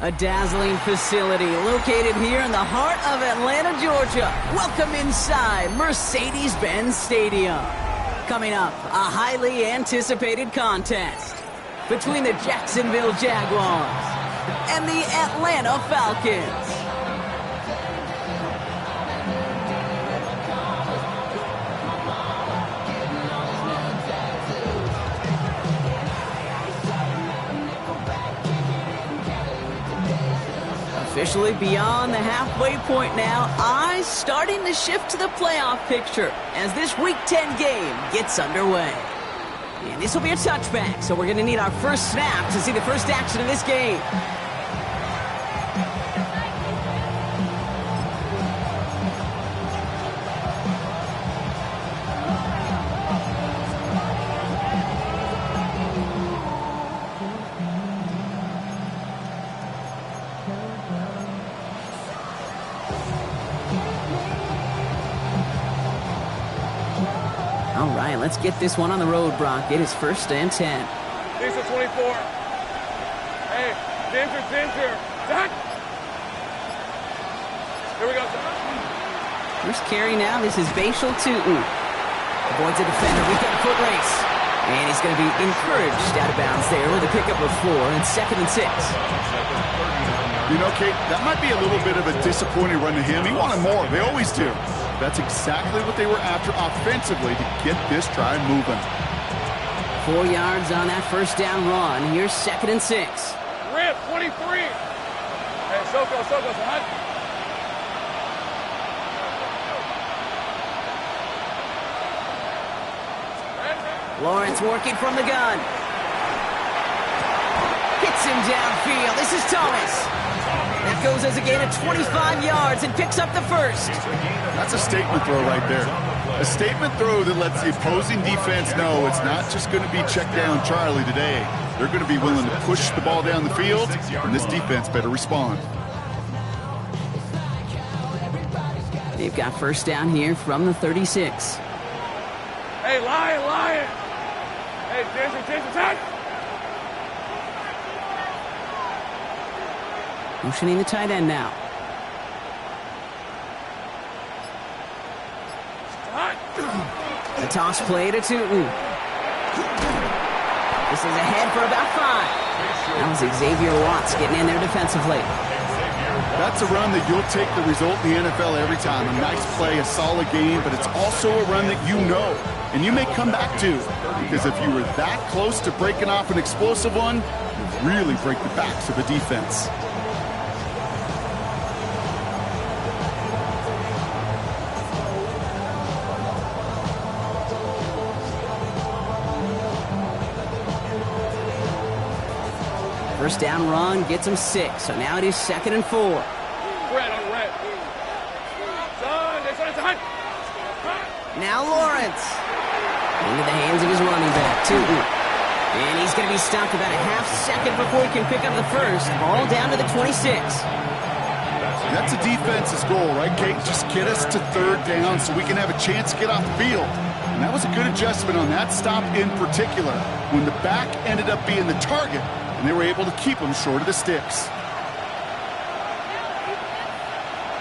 A dazzling facility located here in the heart of Atlanta, Georgia. Welcome inside Mercedes-Benz Stadium. Coming up, a highly anticipated contest between the Jacksonville Jaguars and the Atlanta Falcons. Officially beyond the halfway point now, eyes starting to shift to the playoff picture as this Week 10 game gets underway. And this will be a touchback, so we're going to need our first snap to see the first action of this game. All right, let's get this one on the road, Brock. It is 1st and 10. These are 24. Hey, Ginger. Zach. Here we go, Zach. First carry now. This is Bashal Tootin. Avoids a defender. We get a foot race. And he's going to be encouraged out of bounds there with a pickup of 4 and 2nd and 6. You know, Kate, that might be a little bit of a disappointing run to him. He wanted more. They always do. That's exactly what they were after offensively to get this drive moving. 4 yards on that first down run. Here's 2nd and 6. Rip, 23. Hey, Soko, hot. Lawrence working from the gun. Hits him downfield. This is Thomas. That goes as a gain of 25 yards and picks up the first. That's a statement throw right there. A statement throw that lets the opposing defense know it's not just going to be check down Charlie today. They're going to be willing to push the ball down the field, and this defense better respond. They've got first down here from the 36. Hey, Lion. Hey, Ginger, touch. Motioning the tight end now. The toss play to Tootin. This is ahead for about 5. That was Xavier Watts getting in there defensively. That's a run that you'll take the result in the NFL every time. A nice play, a solid game, but it's also a run that you know, and you may come back to. Because if you were that close to breaking off an explosive one, you really break the backs of the defense. First down run gets him 6, so now it is 2nd and 4. Red. Now Lawrence. Into the hands of his running back, Tootin. And he's going to be stopped about a half second before he can pick up the first. Ball down to the 26. That's a defense's goal, right, Kate? Just get us to 3rd down so we can have a chance to get off the field. And that was a good adjustment on that stop in particular, when the back ended up being the target, and they were able to keep him short of the sticks.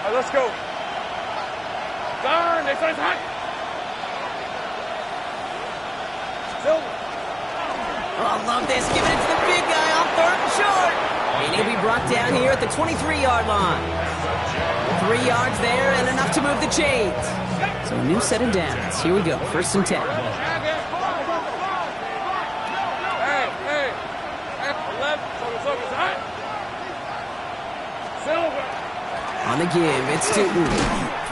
All right, let's go. Darn, they started hot. Oh, I love this. Giving it to the big guy on 3rd and short. And he'll be brought down here at the 23-yard line. 3 yards there and enough to move the chains. So a new set of downs. Here we go. 1st and 10. On the give, it's Tootin.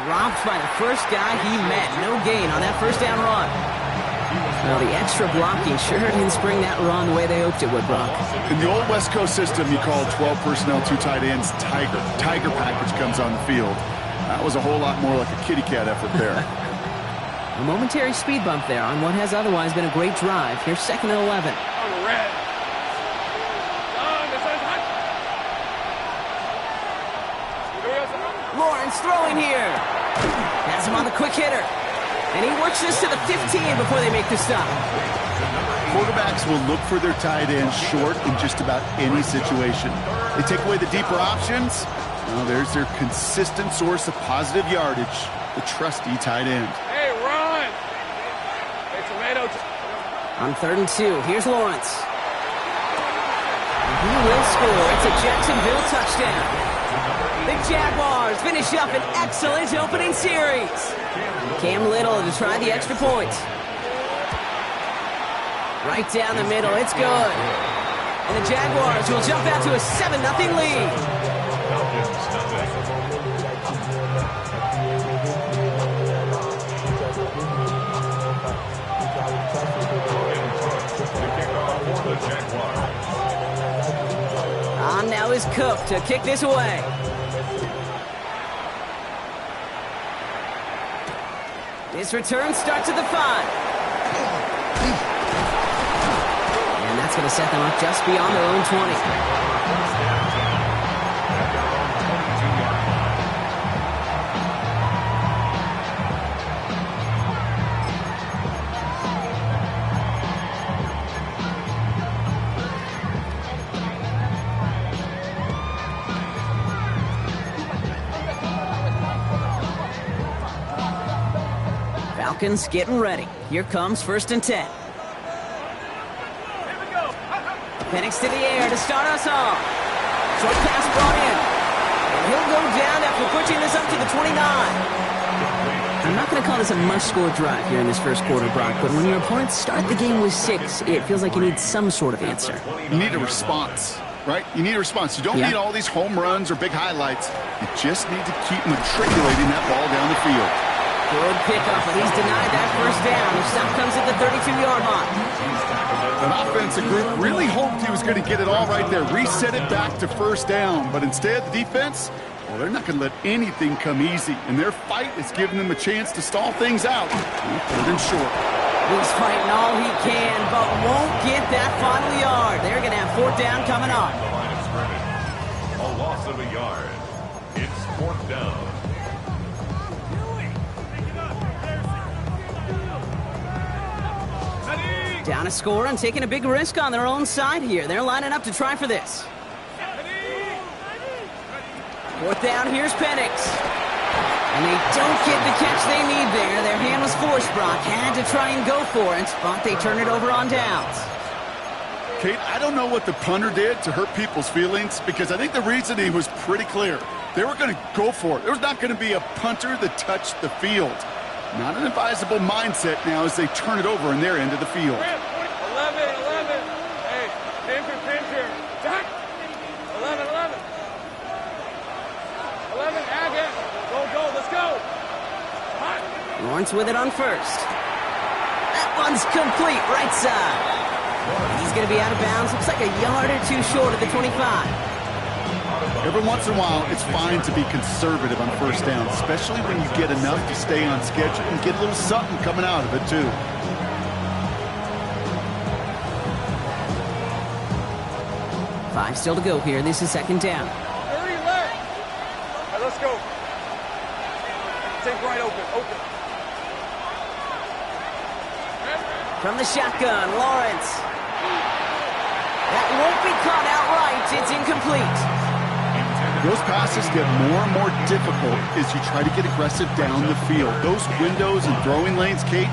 Dropped by the first guy he met. No gain on that first down run. Well, the extra blocking sure didn't spring that run the way they hoped it would, Brock. In the old West Coast system, you called 12 personnel, 2 tight ends, Tiger. Tiger package comes on the field. That was a whole lot more like a kitty cat effort there. A momentary speed bump there on what has otherwise been a great drive. Here's 2nd and 11. Red. Lawrence throwing here. Has him on the quick hitter. And he works this to the 15 before they make the stop. Quarterbacks will look for their tight ends short in just about any situation. They take away the deeper options. Well, there's their consistent source of positive yardage, the trusty tight end. Hey, run! Hey, tomato. On 3rd and 2, here's Lawrence. He will score. It's a Jacksonville touchdown. The Jaguars finish up an excellent opening series. Cam Little to try the extra point. Right down the middle, it's good. And the Jaguars will jump out to a 7-0 lead. On now is Cook to kick this away. This return starts at the 5. And that's going to set them up just beyond their own 20. Falcons getting ready. Here comes 1st and 10. Penix to the air to start us off. Short pass brought in. And he'll go down after pushing this up to the 29. I'm not going to call this a must-score drive here in this first quarter, Brock, but when your opponents start the game with 6, it feels like you need some sort of answer. You need a response, right? You need a response. You don't need all these home runs or big highlights. You just need to keep matriculating that ball down the field. Good pickup, but he's denied that first down. The stop comes at the 32-yard line. An offensive group really hoped he was going to get it all right there, reset it back to first down. But instead, the defense, well, they're not going to let anything come easy. And their fight is giving them a chance to stall things out. Put it in short. He's fighting all he can, but won't get that final yard. They're going to have 4th down coming up. The line of scrimmage. A loss of a yard. It's 4th down. Down a score and taking a big risk on their own side here. They're lining up to try for this. 4th down, here's Penix. And they don't get the catch they need there. Their hand was forced, Brock. Had to try and go for it, but they turn it over on downs. Kate, I don't know what the punter did to hurt people's feelings, because I think the reasoning was pretty clear. They were going to go for it. There was not going to be a punter that touched the field. Not an advisable mindset now as they turn it over in their end of the field. 11. Hey, pincher. Jack. 11. 11, Agate. Go, let's go. Lawrence with it on 1st. That one's complete, right side. He's going to be out of bounds. Looks like a yard or 2 short of the 25. Every once in a while, it's fine to be conservative on first down, especially when you get enough to stay on schedule and get a little something coming out of it, too. Five still to go here. This is 2nd down. 30 left. All right, let's go. Take right open. From the shotgun, Lawrence. That won't be caught outright. It's incomplete. Those passes get more and more difficult as you try to get aggressive down the field. Those windows and throwing lanes, Kate,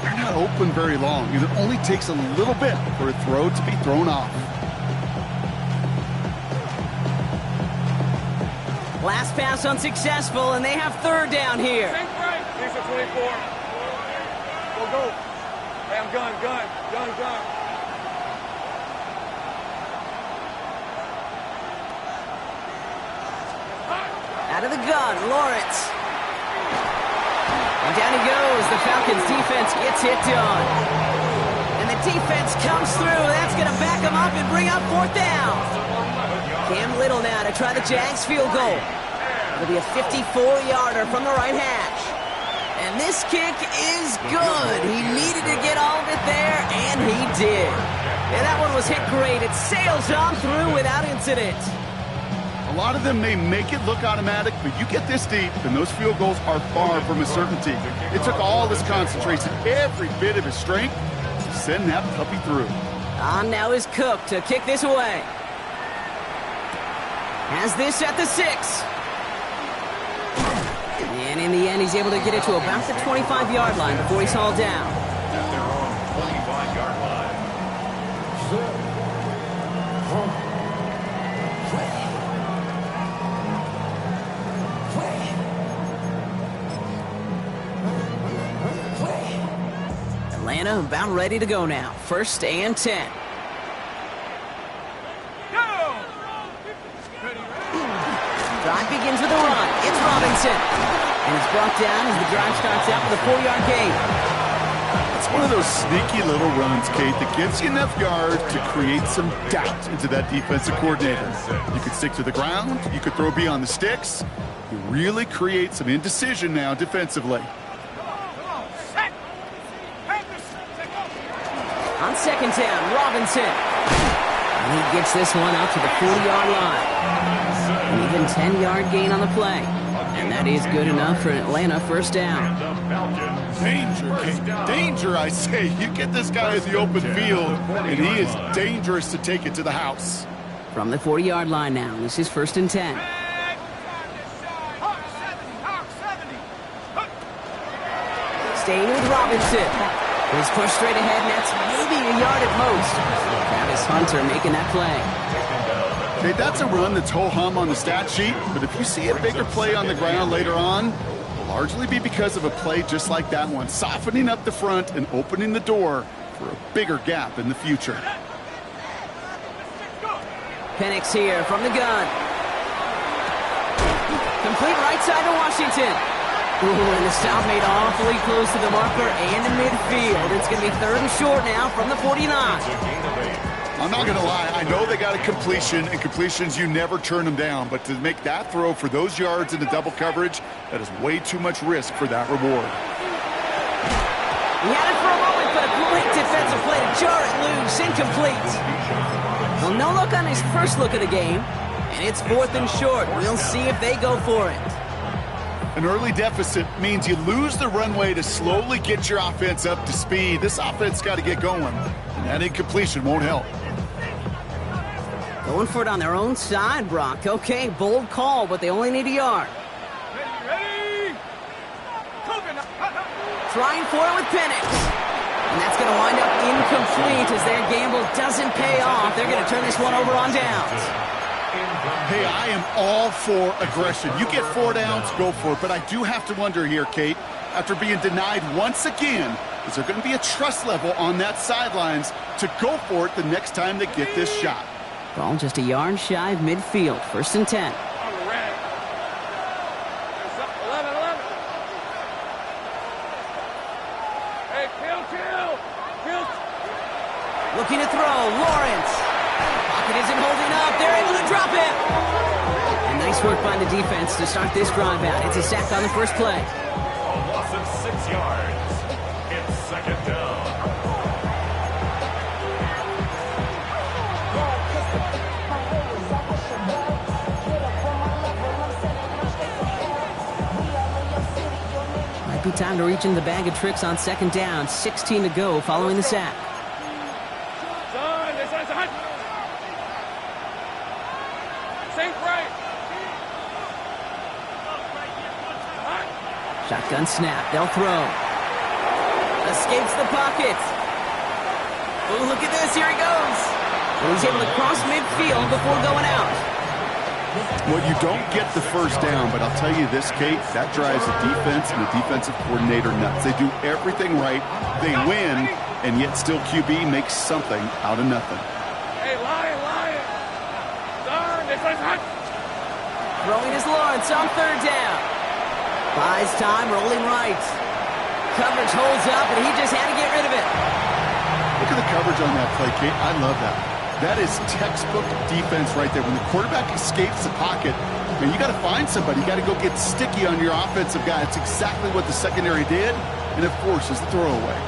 they're not open very long. It only takes a little bit for a throw to be thrown off. Last pass unsuccessful, and they have 3rd down here. Think right. These are 24. Go. Hey, I'm gun. Out of the gun, Lawrence. And down he goes. The Falcons defense gets it done. And the defense comes through. That's going to back them up and bring up 4th down. Cam Little now to try the Jags field goal. It'll be a 54-yarder from the right hash. And this kick is good. He needed to get all of it there, and he did. And that one was hit great. It sails on through without incident. A lot of them may make it look automatic, but you get this deep, and those field goals are far from a certainty. It took all his concentration, every bit of his strength, to Send that puppy through. On now is Cook to kick this away. Has this at the 6. And in the end, he's able to get it to about the 25-yard line before he's hauled down. At their own 25-yard line. Atlanta about ready to go now. 1st and 10. Drive begins with a run. It's Robinson. And it's brought down as the drive starts out with a 4-yard gain. It's one of those sneaky little runs, Kate, that gives you enough yards to create some doubt into that defensive coordinator. You could stick to the ground. You could throw beyond the sticks. You really create some indecision now defensively. On 2nd down, Robinson. And he gets this one out to the 40-yard line. An even 10-yard gain on the play. And that is good enough for an Atlanta 1st down. Danger, Kate. Danger, I say. You get this guy in the open field, and he is dangerous to take it to the house. From the 40-yard line now, this is 1st and 10. Staying with Robinson. He's pushed straight ahead, and that's maybe a yard at most. Travis Hunter making that play. Okay, that's a run that's ho-hum on the stat sheet, but if you see a bigger play on the ground later on, it'll largely be because of a play just like that one, softening up the front and opening the door for a bigger gap in the future. Penix here from the gun. Complete right side to Washington. Ooh, and the stop made awfully close to the marker and in midfield. It's going to be 3rd and short now from the 49. I'm not going to lie. I know they got a completion, and completions, you never turn them down. But to make that throw for those yards into double coverage, that is way too much risk for that reward. He had it for a moment, but a great defensive play to jar it loose. Incomplete. Well, no look on his first look of the game, and it's 4th and short. We'll see if they go for it. An early deficit means you lose the runway to slowly get your offense up to speed. This offense got to get going, and that incompletion won't help. Going for it on their own side, Brock. Okay, bold call, but they only need a yard. Ready? Trying for it with Penix. And that's going to wind up incomplete as their gamble doesn't pay off. They're going to turn this one over on downs. Hey, I am all for aggression. You get 4 downs, go for it. But I do have to wonder here, Kate, after being denied once again, is there going to be a trust level on that sidelines to go for it the next time they get this shot? Ball just a yard shy of midfield. 1st and 10. Hey, kill. Looking to throw, Lawrence. Pocket isn't holding up. They're able to drop it. And nice work by the defense to start this drive out. It's a sack on the first play. A loss of 6 yards. It's 2nd down. Might be time to reach into the bag of tricks on 2nd down. 16 to go following the sack. Shotgun snap. They'll throw. Escapes the pocket. Oh, look at this. Here he goes. And he's able to cross midfield before going out. Well, you don't get the 1st down, but I'll tell you this, Kate, that drives the defense and the defensive coordinator nuts. They do everything right. They win, and yet still QB makes something out of nothing. Hey, lion. Darn, this one's hot. Throwing his Lawrence on 3rd down. Buys time, rolling right. Coverage holds up, and he just had to get rid of it. Look at the coverage on that play, Kate. I love that. That is textbook defense right there. When the quarterback escapes the pocket, man, you got to find somebody. You got to go get sticky on your offensive guy. It's exactly what the secondary did, and of course, is the throwaway.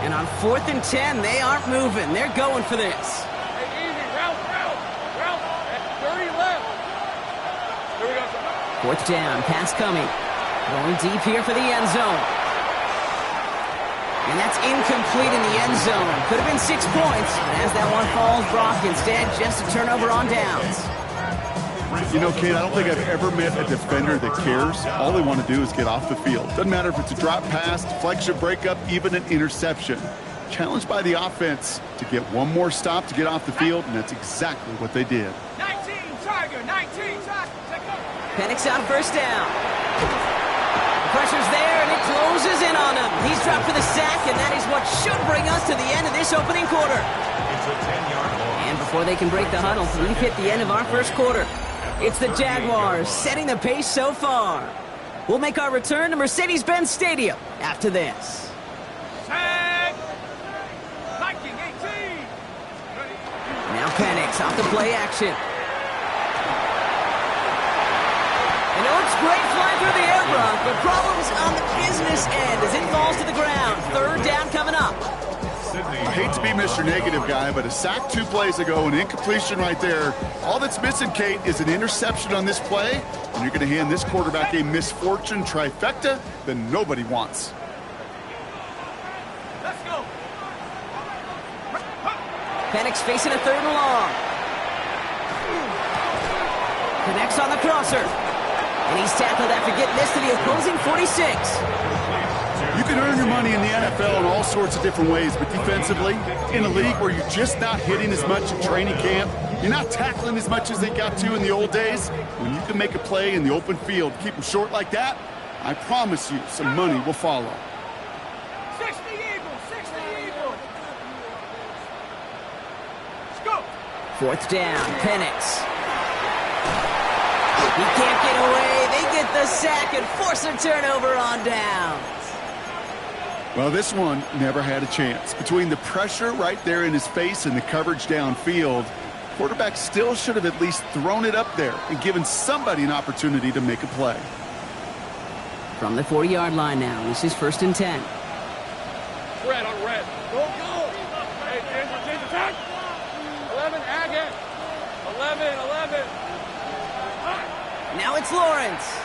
And on 4th and 10, they aren't moving. They're going for this. Route. 30 left. Here we go. 4th down, pass coming. Going deep here for the end zone. And that's incomplete in the end zone. Could have been 6 points, but as that one falls, Brock, instead just a turnover on downs. You know, Kate, I don't think I've ever met a defender that cares. All they want to do is get off the field. Doesn't matter if it's a drop pass, deflection, breakup, even an interception. Challenged by the offense to get one more stop to get off the field, and that's exactly what they did. 19, Tiger, 19, Tiger. Penix on 1st down. The pressure's there, and it closes in on him. He's dropped for the sack, and that is what should bring us to the end of this opening quarter. It's a 10-yard loss. And before they can break the huddle, we've hit the end of our first quarter. It's the Jaguars setting the pace so far. We'll make our return to Mercedes-Benz Stadium after this. Tag! Viking 18! Now Penix off the play action. And oh, it's great flying through the air, Brock, but problems on the business end as it falls to the ground. 3rd down coming up. I hate to be Mr. Negative guy, but a sack 2 plays ago, an incompletion right there. All that's missing, Kate, is an interception on this play, and you're going to hand this quarterback a misfortune trifecta that nobody wants. Let's go! Penix facing a 3rd and long. Connects on the crosser. And he's tackled after getting this to the opposing 46. You can earn your money in the NFL in all sorts of different ways, but defensively, in a league where you're just not hitting as much in training camp, you're not tackling as much as they got to in the old days, when you can make a play in the open field, keep them short like that, I promise you some money will follow. 60 Eagles, 60 Eagles! Let's go! 4th down, Penix. He can't get away. They get the sack and force a turnover on downs. Well, this one never had a chance. Between the pressure right there in his face and the coverage downfield, quarterback still should have at least thrown it up there and given somebody an opportunity to make a play. From the 40-yard line now, this is 1st and 10. Red on red. Go, go! Hey, change attack! 11, Agate! 11. Now it's Lawrence.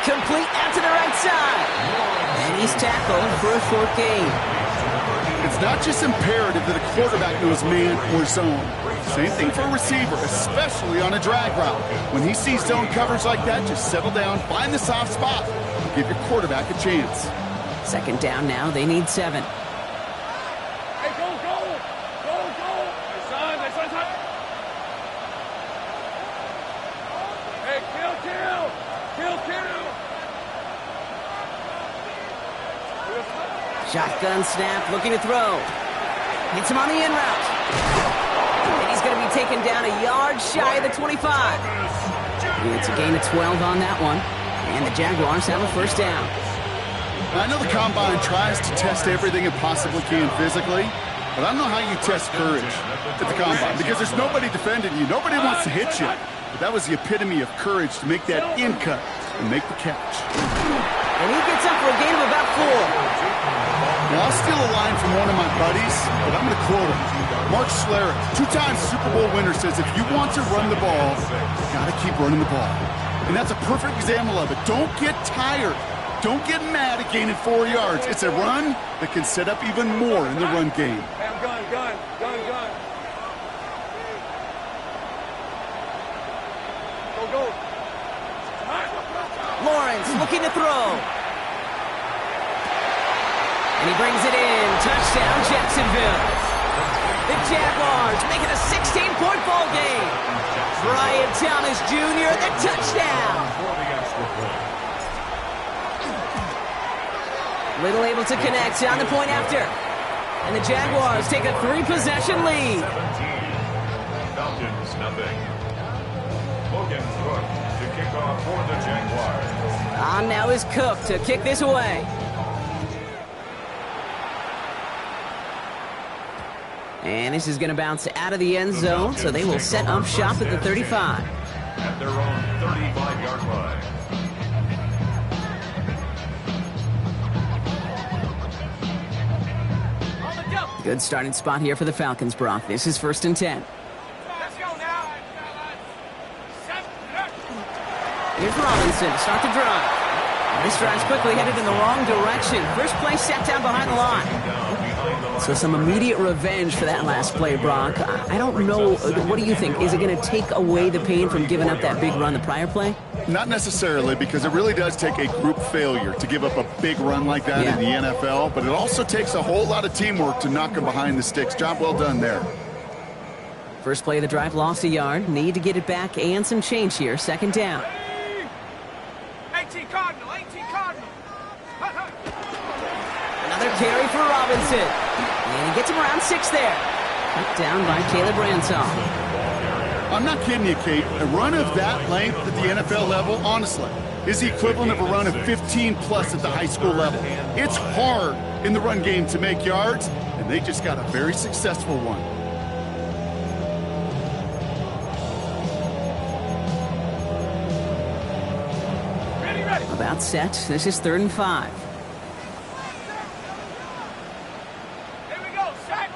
Complete out to the right side. And he's tackled for a 4th gain. It's not just imperative that a quarterback knows man or zone. Same thing for a receiver, especially on a drag route. When he sees zone coverage like that, just settle down, find the soft spot, and give your quarterback a chance. 2nd down now, they need 7. Hey, go! Hey, son. Hey, kill! Shotgun snap, looking to throw. Hits him on the in route. And he's going to be taken down a yard shy of the 25. And it's a gain of 12 on that one. And the Jaguars have a 1st down. I know the Combine tries to test everything it possibly can physically, but I don't know how you test courage at the Combine because there's nobody defending you. Nobody wants to hit you. But that was the epitome of courage to make that in cut and make the catch. And he gets up for a gain of about 4. Now, I'll steal a line from one of my buddies, but I'm going to quote him. Mark Schlereth, 2-time Super Bowl winner, says if you want to run the ball, you got to keep running the ball. And that's a perfect example of it. Don't get tired. Don't get mad at gaining 4 yards. It's a run that can set up even more in the run game. Hey, I'm gun. Go. Lawrence looking to throw. And he brings it in. Touchdown, Jacksonville. The Jaguars make it a 16-point ball game. Brian Thomas Jr. the touchdown. Little able to connect on the point after. And the Jaguars take a 3-possession lead. 17. Falcons, nothing. Logan Cook to kick off for the Jaguars. On now is Cook to kick this away. And this is going to bounce out of the end zone, so they will set up shop at the 35. At their own 35-yard line. Good starting spot here for the Falcons, Brock. This is 1st and 10. Let's go now. Here's Robinson to start the drive. This drive's quickly headed in the wrong direction. First play set down behind the line. So some immediate revenge for that last play, Brock. I don't know. What do you think? Is it going to take away the pain from giving up that big run the prior play? Not necessarily, because it really does take a group failure to give up a big run like that in the NFL. But it also takes a whole lot of teamwork to knock them behind the sticks. Job well done there. First play of the drive lost a yard. Need to get it back and some change here. Second down. 18 Cardinal, 18 Cardinal. Another carry for Robinson. And he gets him around 6 there. Cut down by Caleb Ransom. I'm not kidding you, Kate. A run of that length at the NFL level, honestly, is the equivalent of a run of 15-plus at the high school level. It's hard in the run game to make yards, and they just got a very successful one. About set. This is 3rd and 5. Here we go, Shaq.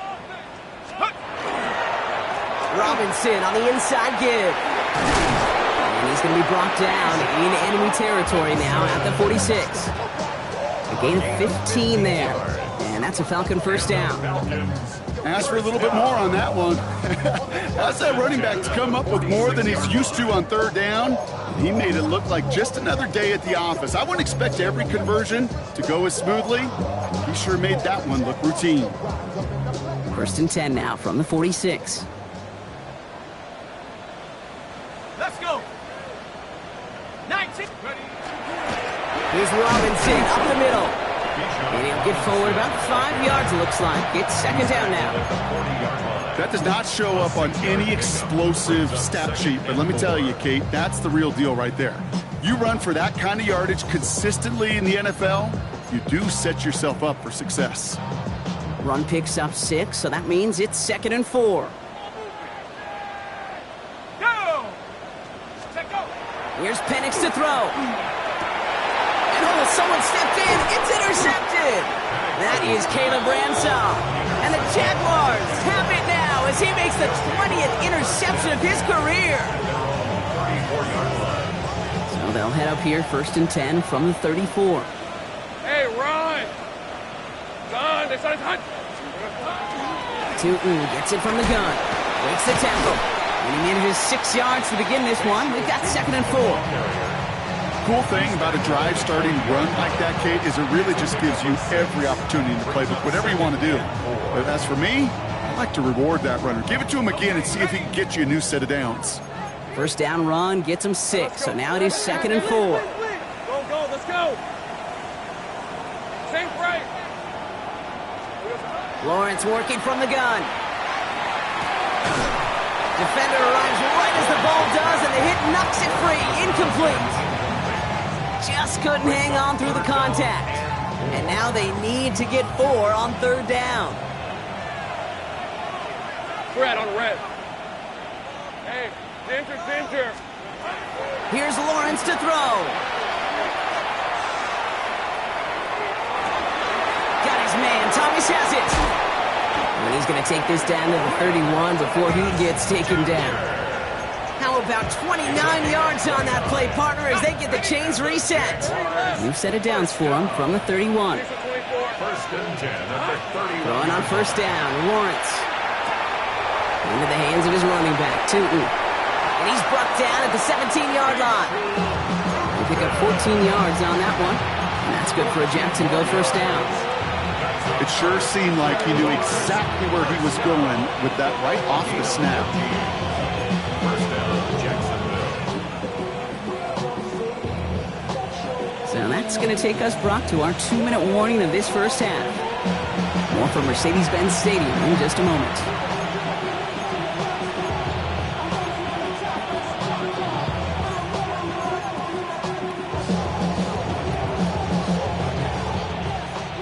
Robinson on the inside give. And he's going to be brought down in enemy territory now at the 46. A gain of 15 there. And that's a Falcon first down. Ask for a little bit more on that one. That's that running back to come up with more than he's used to on 3rd down. He made it look like just another day at the office. I wouldn't expect every conversion to go as smoothly. He sure made that one look routine. 1st and 10 now from the 46. Let's go. 19. Ready. Here's Robinson up the middle. And he'll get forward about 5 yards, it looks like. It's 2nd down now. That does not show up on any explosive stat sheet, but let me tell you, Kate, that's the real deal right there. You run for that kind of yardage consistently in the NFL, you do set yourself up for success. Run picks up 6, so that means it's 2nd and 4. Go. Take go. Here's Penix to throw. And oh, someone stepped in. It's intercepted. That is Caleb Ransom. And the Jaguars have it now as he makes the 20th interception of his career. So they'll head up here 1st and 10 from the 34. Hey, run. Gun. They started hunt. Tootin gets it from the gun. Breaks the tackle. And he manages 6 yards to begin this one. We've got 2nd and 4. Cool thing about a drive starting run like that, Kate, is it really just gives you every opportunity in the playbook, whatever you want to do. But as for me, I like to reward that runner. Give it to him again and see if he can get you a new set of downs. 1st down run gets him 6, so now it is 2nd and 4. Go, let's go. Same break. Lawrence working from the gun. Defender arrives right as the ball does, and the hit knocks it free. Incomplete. Just couldn't hang on through the contact. And now they need to get 4 on 3rd down. Red on red. Hey, Ginger. Here's Lawrence to throw. Got his man. Thomas has it. And he's going to take this down to the 31 before he gets taken down. How about 29 yards on that play, partner, as they get the chains reset. New set of downs for him from the 31. 1st and 10 at the 31. Throwing on 1st down, Lawrence. Into the hands of his running back, Tootin. And he's brought down at the 17-yard line. They pick up 14 yards on that one. And that's good for a Jacksonville 1st down. It sure seemed like he knew exactly where he was going with that right off the snap. 1st down, Jacksonville. So that's going to take us, Brock, to our 2-minute warning of this 1st half. More from Mercedes-Benz Stadium in just a moment.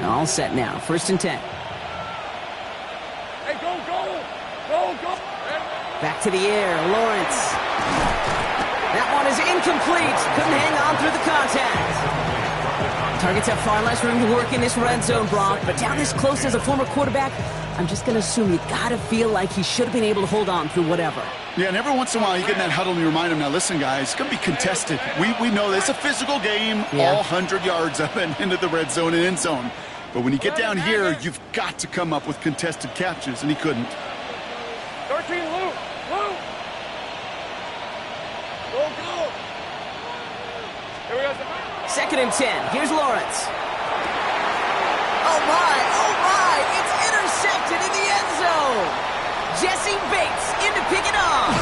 All set now. 1st and 10. Hey, go. Back to the air. Lawrence. That one is incomplete. Couldn't hang on through the contact. Targets have far less room to work in this red zone, Brock, but down this close as a former quarterback, I'm just going to assume you got to feel like he should have been able to hold on through whatever. Yeah, and every once in a while you get in that huddle and you remind him, now listen, guys, it's going to be contested. We know this. It's a physical game, all 100 yards of it into the red zone and end zone. But when you get down here, you've got to come up with contested catches, and he couldn't. 13, Luke. Luke. Go. Here we go. 2nd and 10. Here's Lawrence. Oh, my. It's intercepted in the end zone. Jesse Bates in to pick it off.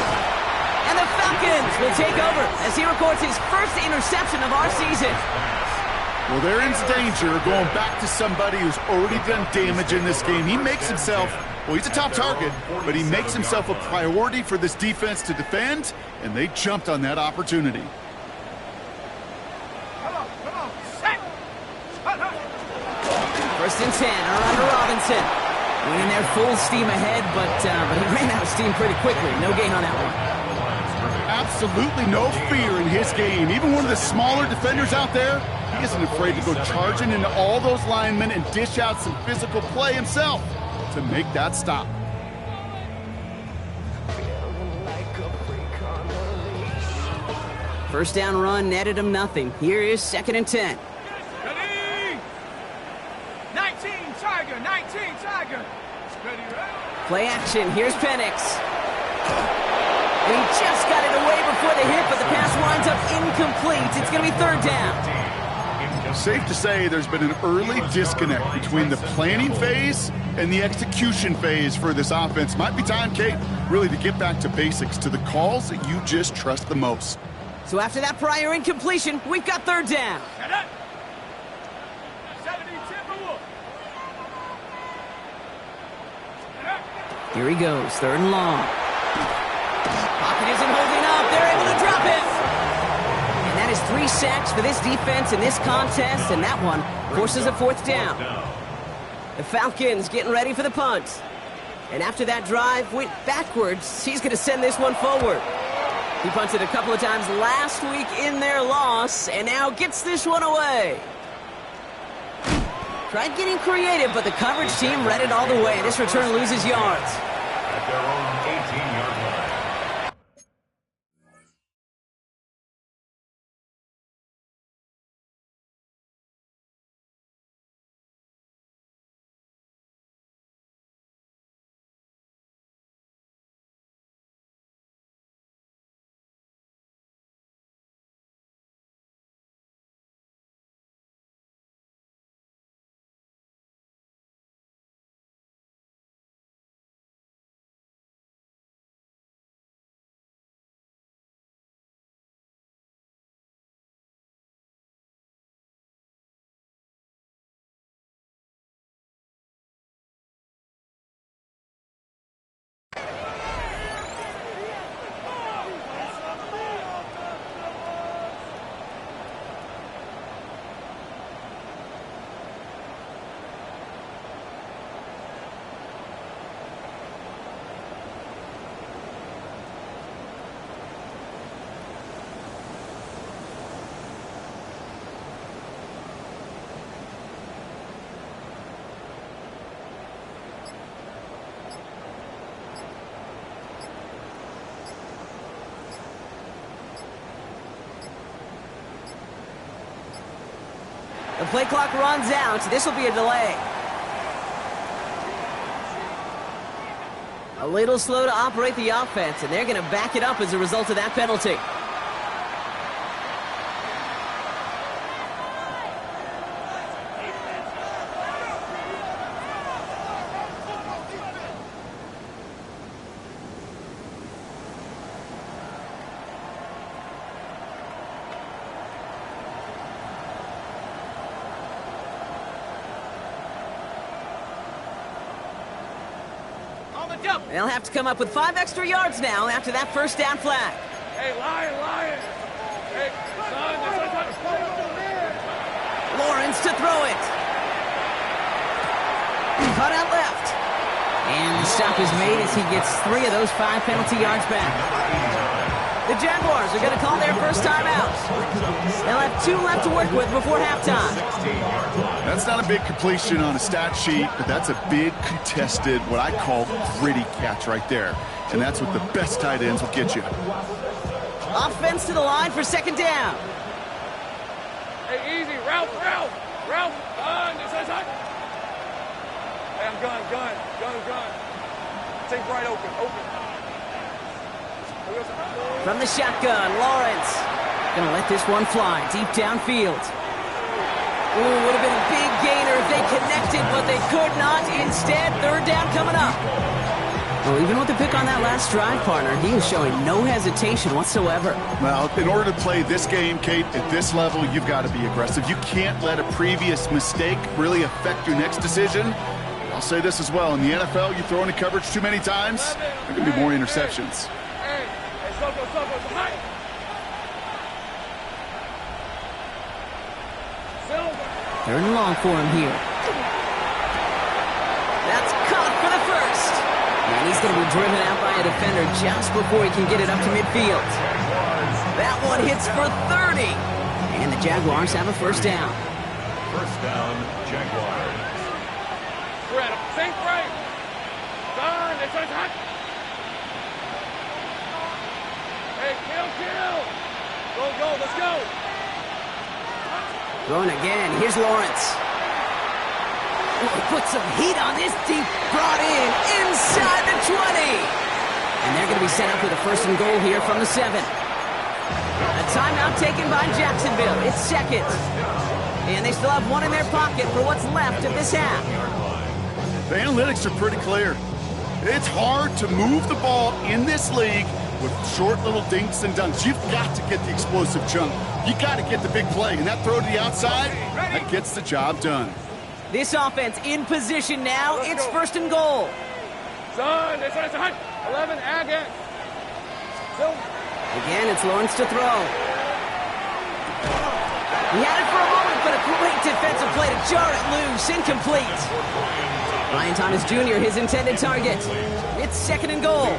And the Falcons will take over as he records his first interception of our season. Well, they're in danger going back to somebody who's already done damage in this game. He makes himself, well, he's a top target, but he makes himself a priority for this defense to defend, and they jumped on that opportunity. First and 10, around to Robinson. Went in there full steam ahead, but he ran out of steam pretty quickly. No gain on that one. Absolutely no fear in his game. Even one of the smaller defenders out there, he isn't afraid to go charging into all those linemen and dish out some physical play himself to make that stop. First down run netted him nothing. Here is 2nd and 10. Ready? 19 Tiger. Ready, right? Play action. Here's Penix. And he just got it away before the hit, but the pass winds up incomplete. It's going to be 3rd down. Safe to say there's been an early disconnect between the planning phase and the execution phase for this offense. Might be time, Kate, really to get back to basics, to the calls that you just trust the most. So after that prior incompletion, we've got 3rd down. Here he goes, 3rd and long. Pocket isn't holding up. They're able to drop him. And that is 3 sacks for this defense in this contest, and that one forces a 4th down. The Falcons getting ready for the punt. And after that drive went backwards, he's going to send this one forward. He punted a couple of times last week in their loss, and now gets this one away. Tried getting creative, but the coverage team read it all the way. This return loses yards. At their own 18-yard line. The play clock runs out. This will be a delay. A little slow to operate the offense, and they're going to back it up as a result of that penalty. They'll have to come up with 5 extra yards now after that first down flag. Hey, Lion! Hey, son, Lawrence to throw it. Cut out left. And the stop is made as he gets 3 of those 5 penalty yards back. The Jaguars are going to call their first timeout. They'll have 2 left to work with before halftime. That's not a big completion on a stat sheet, but that's a big contested, what I call gritty catch right there. And that's what the best tight ends will get you. Offense to the line for second down. Hey, easy. Ralph. Hey, I'm gun. Take right open. From the shotgun, Lawrence. Gonna let this one fly deep downfield. Ooh, would have been a big gainer if they connected, but they could not. Instead, third down coming up. Well, even with the pick on that last drive, partner, he is showing no hesitation whatsoever. Well, in order to play this game, Kate, at this level, you've got to be aggressive. You can't let a previous mistake really affect your next decision. I'll say this as well. In the NFL, you throw into coverage too many times, there can be more interceptions. Hey, Soko, behind. Third and long for him here. That's caught for the first. And he's going to be driven out by a defender just before he can get it up to midfield. That one hits for 30. And the Jaguars have a first down. First down, Jaguars. Think right. Turn. It's hot. Hey, kill. Go. Let's go. Throwing again. Here's Lawrence. Put some heat on this deep. Brought in inside the 20. And they're going to be set up with a first and goal here from the 7. A timeout taken by Jacksonville. It's second. And they still have one in their pocket for what's left of this half. The analytics are pretty clear. It's hard to move the ball in this league with short little dinks and dunks. You've got to get the explosive chunk. You got to get the big play. And that throw to the outside, that gets the job done. This offense in position now. It's first and goal. Son, it's hot. 11, again. Again, it's Lawrence to throw. He had it for a moment, but a great defensive play to jar it loose. Incomplete. Ryan Thomas Jr., his intended target. It's second and goal.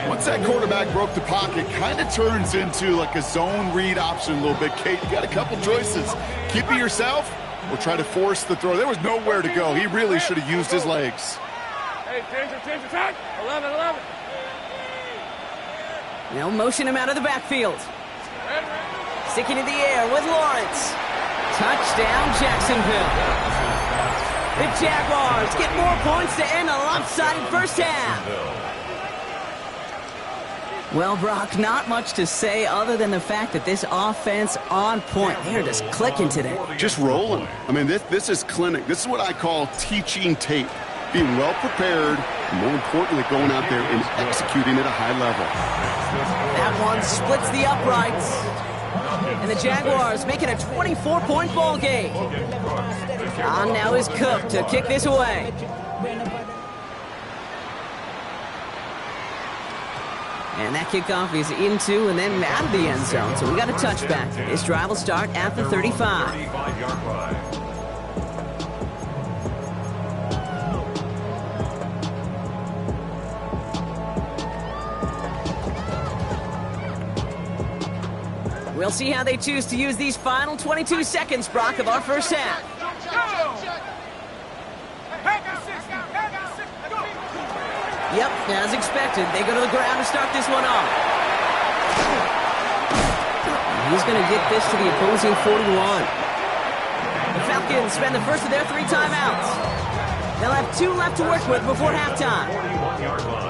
Once that quarterback broke the pocket, kind of turns into like a zone read option a little bit. Kate, you got a couple choices. Keep it yourself or try to force the throw. There was nowhere to go. He really should have used his legs. Hey, danger, time. 11. They'll motion him out of the backfield. Sticking in the air with Lawrence. Touchdown, Jacksonville. The Jaguars get more points to end a lopsided first half. Well, Brock, not much to say other than the fact that this offense on point. They're just clicking today. Just rolling. I mean, this is clinic. This is what I call teaching tape. Being well prepared, and more importantly, going out there and executing at a high level. That one splits the uprights. And the Jaguars make it a 24-point ball game. On now is Cook to kick this away. And that kickoff is into and then out of the end zone. So we got a touchback. This drive will start at the 35. 35-yard line. We'll see how they choose to use these final 22 seconds, Brock, of our first half. Yep, as expected, they go to the ground to start this one off. He's going to get this to the opposing 41. The Falcons spend the first of their 3 timeouts. They'll have 2 left to work with before halftime. 41-yard line.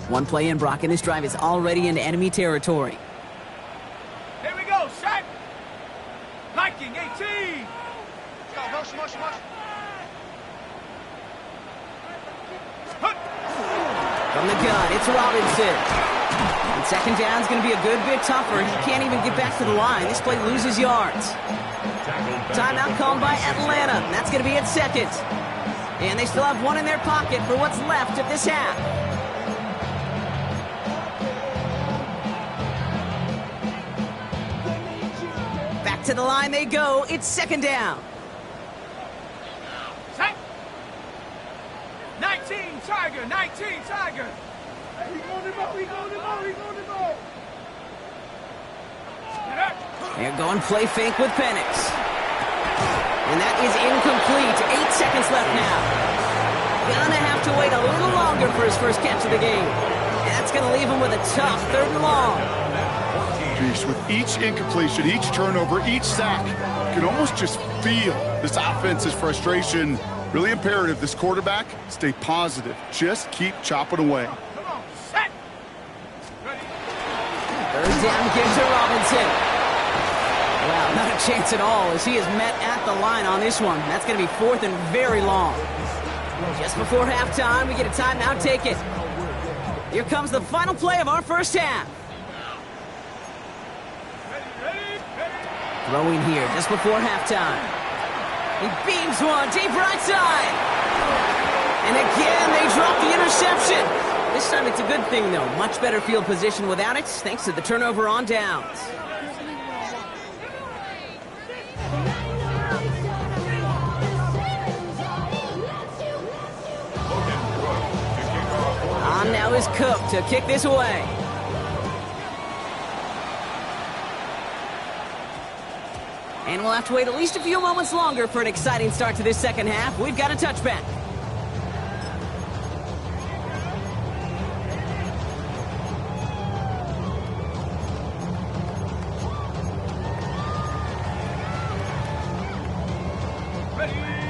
One play in, Brock, and this drive is already into enemy territory. Here we go, set. Hiking 18. Go, motion. From the gun, it's Robinson. And second down's going to be a good bit tougher. He can't even get back to the line. This play loses yards. Timeout called by Atlanta. That's going to be at second. And they still have one in their pocket for what's left of this half. to the line they go. It's second down. Set. 19 Tiger, 19 Tiger. He going to ball, he going to ball, he going to ball. They're going play fake with Penix. And that is incomplete. 8 seconds left now. Gonna have to wait a little longer for his first catch of the game. And that's gonna leave him with a tough 3rd and long. Geez, with each incompletion, each turnover, each sack, you can almost just feel this offense's frustration. Really imperative, this quarterback, stay positive. Just keep chopping away. Come on, set. Ready. 3rd down gives to Robinson. Well, not a chance at all as he is met at the line on this one. That's going to be 4th and very long. Just before halftime, we get a timeout. Take it. Here comes the final play of our first half. Throwing here just before halftime. He beams one deep right side. And again, they drop the interception. This time it's a good thing, though. Much better field position without it, thanks to the turnover on downs. On now is Cook to kick this away. And we'll have to wait at least a few moments longer for an exciting start to this second half. We've got a touchback.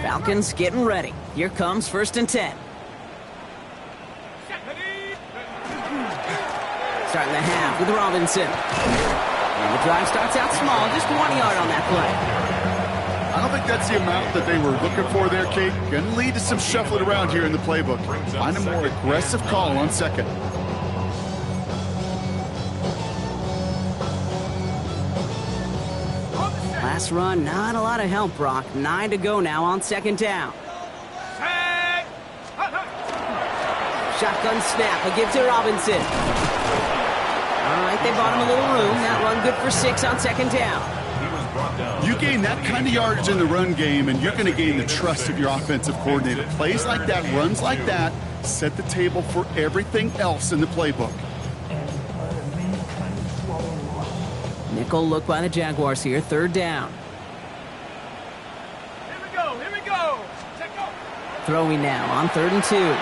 Falcons getting ready. Here comes 1st and 10. Starting the half with Robinson. And the drive starts out small, just 1 yard on that play. I don't think that's the amount that they were looking for there, Kate. Going to lead to some shuffling around here in the playbook. Find a more aggressive call on 2nd. Last run, not a lot of help, Brock. 9 to go now on 2nd down. Shotgun snap, a give to Robinson. All right, they bought him a little room. That run good for 6 on 2nd down. You gain that kind of yardage in the run game, and you're going to gain the trust of your offensive coordinator. Plays like that, runs like that, set the table for everything else in the playbook. Nickel look by the Jaguars here, 3rd down. Here we go, here we go. Check go. Throwing now on 3rd and 2.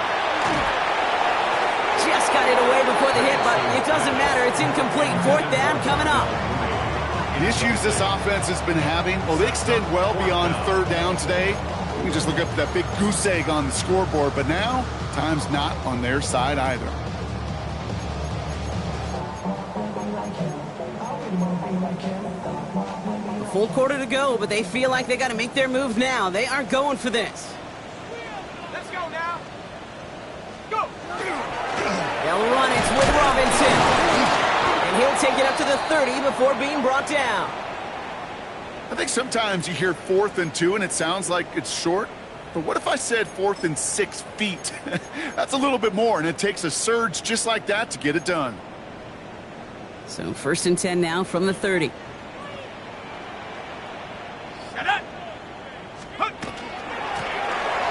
Just got it away before the hit, but it doesn't matter. It's incomplete. 4th down coming up. The issues this offense has been having, well, they extend well beyond 3rd down today. You can just look up that big goose egg on the scoreboard, but now time's not on their side either. A full quarter to go, but they feel like they got to make their move now. They are going for this. Let's go now. Go. They'll run it with Robinson. And he'll take it up to the 30 before being brought down. I think sometimes you hear 4th and 2 and it sounds like it's short. But what if I said 4th and 6 feet? That's a little bit more, and it takes a surge just like that to get it done. So 1st and 10 now from the 30.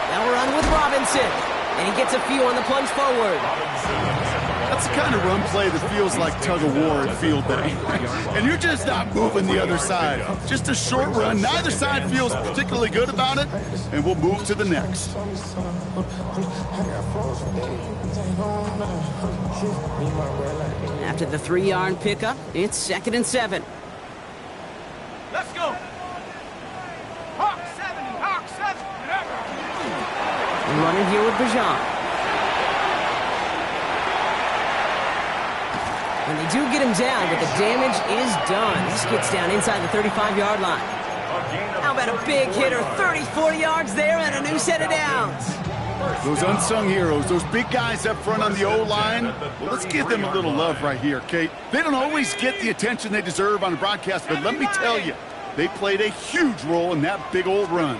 They'll run with Robinson. And he gets a few on the plunge forward. That's the kind of run play that feels like tug-of-war at field day. And you're just not moving the other side. Just a short run. Neither side feels particularly good about it. And we'll move to the next. After the 3-yard pickup, it's 2nd and 7. Let's go. Hawk 70, Hawk 7. Running here with Bajan. And they do get him down, but the damage is done. This gets down inside the 35-yard line. How about a big hitter? 30, 40 yards there and a new set of downs. Those unsung heroes, those big guys up front on the O-line, well, let's give them a little love right here, Kate. They don't always get the attention they deserve on a broadcast, but let me tell you, they played a huge role in that big old run.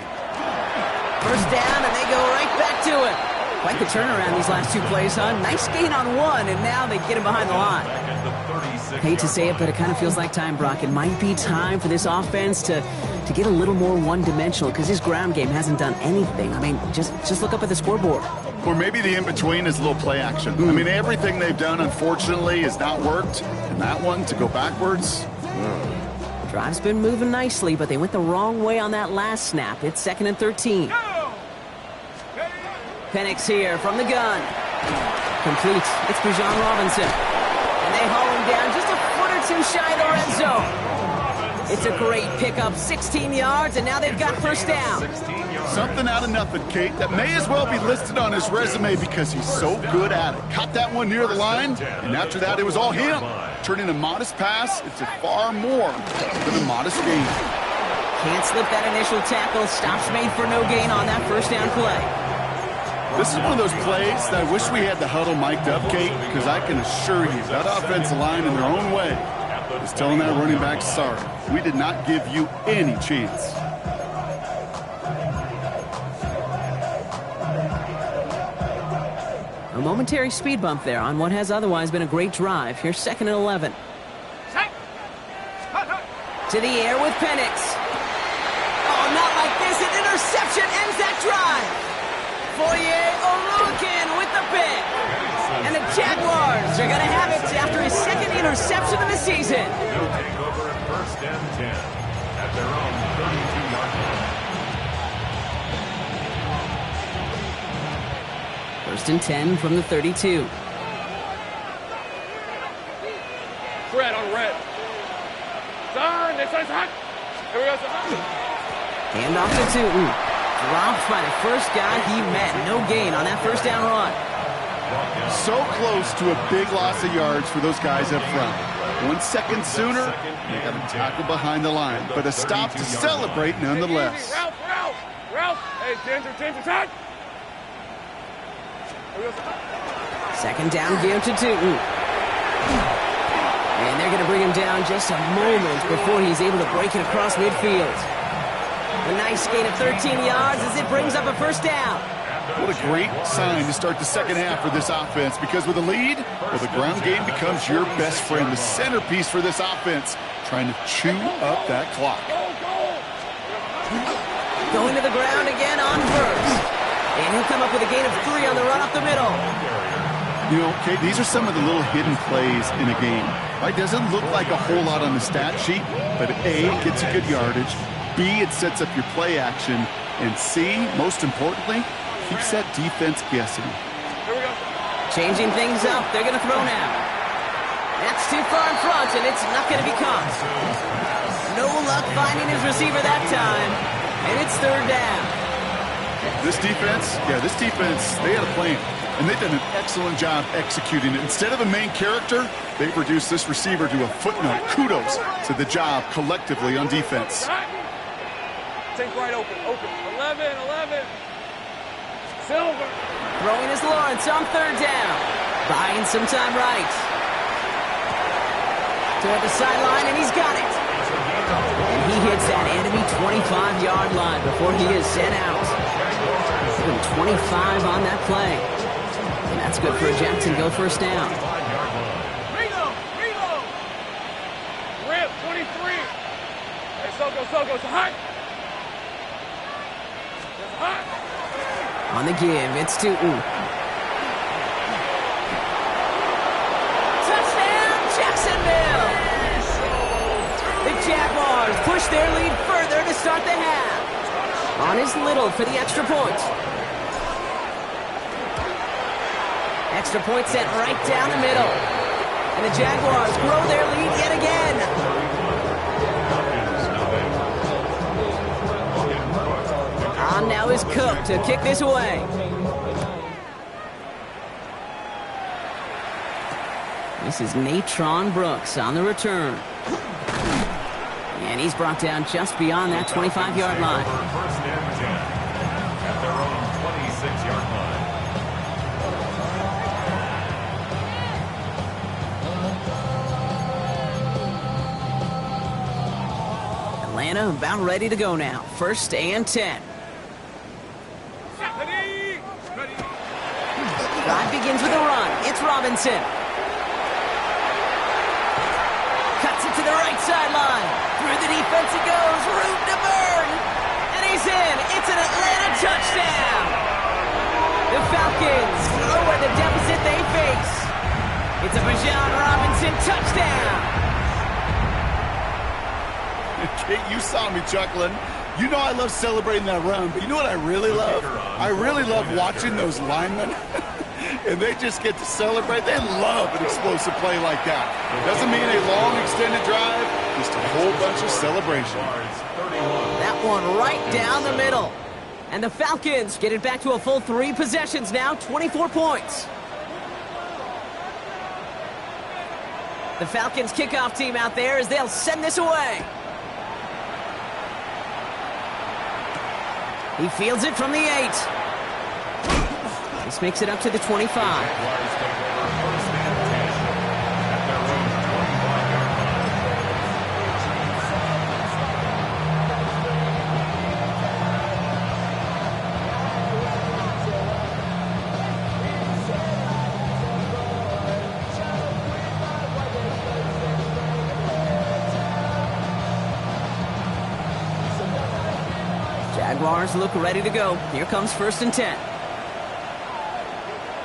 1st down, and they go right back to it. Quite the turnaround these last two plays, huh? Nice gain on one, and now they get him behind the line. Hate to say it, but it kind of feels like time, Brock. It might be time for this offense to get a little more one-dimensional because his ground game hasn't done anything. I mean, just look up at the scoreboard. Or maybe the in-between is a little play action. I mean, everything they've done, unfortunately, has not worked. And that one, to go backwards... Drive's been moving nicely, but they went the wrong way on that last snap. It's 2nd and 13. Penix here from the gun. Complete. It's Bijan Robinson. And they haul him down just a foot or two shy of the red zone. It's a great pickup, 16 yards, and now they've got first down. Something out of nothing, Kate, that may as well be listed on his resume because he's so good at it. Caught that one near the line, and after that, it was all him. Turning a modest pass into far more than a modest gain. Can't slip that initial tackle. Stops made for no gain on that first down play. This is one of those plays that I wish we had the huddle mic'd up, Kate, because I can assure you that offensive line in their own way is telling that running back, sorry, we did not give you any chance. A momentary speed bump there on what has otherwise been a great drive. Here's 2nd and 11. To the air with Penix. Oh, not like this. An interception ends that drive. Foye Oluokun with the pick. And the Jaguars are going to have it after his 2nd interception of the season. They'll take over at 1st and 10 at their own 32-yard line. 1st and 10 from the 32. Red on red. Done. This is hot. Here we go. Hand off to Tootin. Dropped by the first guy he met. No gain on that first down run. So close to a big loss of yards for those guys up front. 1 second sooner, they got a tackle behind the line, but a stop to celebrate nonetheless. Ralph. Hey, Ginger, time. 2nd down give to Tootin. And they're going to bring him down just a moment before he's able to break it across midfield. A nice gain of 13 yards as it brings up a first down. What a great sign to start the second half for this offense, because with a lead, well, the ground game becomes your best friend, the centerpiece for this offense, trying to chew up that clock. Going to the ground again on first. And he'll come up with a gain of 3 on the run up the middle. You know, Kate, these are some of the little hidden plays in a game. Right? Doesn't look like a whole lot on the stat sheet, but A, it gets you good yardage, B, it sets up your play action, and C, most importantly, keeps that defense guessing. Here we go. Changing things up. They're going to throw now. That's too far in front, and it's not going to be caught. No luck finding his receiver that time, and it's 3rd down. This defense, they had a plan, and they've done an excellent job executing it. Instead of a main character, they've reduced this receiver to a footnote. Kudos to the job collectively on defense. Take right open. 11. Silver. Throwing is Lawrence on 3rd down. Buying some time right. Toward the sideline, and he's got it. And he hits that enemy 25-yard line before he is sent out. 25 on that play. And that's good for a Jacksonville first down. Reload. Rip, 23. Hey, Soko, it's hot. It's hot. On the give, it's Tootin. Touchdown, Jacksonville! The Jaguars push their lead further to start the half. On is Little for the extra point. Extra point sent right down the middle. And the Jaguars grow their lead yet again. On now is Cook to kick this away. This is Natron Brooks on the return. And he's brought down just beyond that 25-yard line. 1st and 10 at their own 26-yard line. Atlanta about ready to go now. 1st and 10. Drive begins with a run. It's Robinson. Cuts it to the right sideline. Through the defense it goes. Room to burn. And he's in. It's an Atlanta touchdown. The Falcons lower the deficit they face. It's a Bijan Robinson touchdown. Kate, you saw me chuckling. You know I love celebrating that run, but you know what I really love? I really love watching those linemen, and they just get to celebrate. They love an explosive play like that. Doesn't mean a long, extended drive, just a whole bunch of celebration. That one right down the middle. And the Falcons get it back to a full 3 possessions now, 24 points. The Falcons kickoff team out there as they'll send this away. He fields it from the 8. This makes it up to the 25. Jaguars look ready to go. Here comes 1st and 10.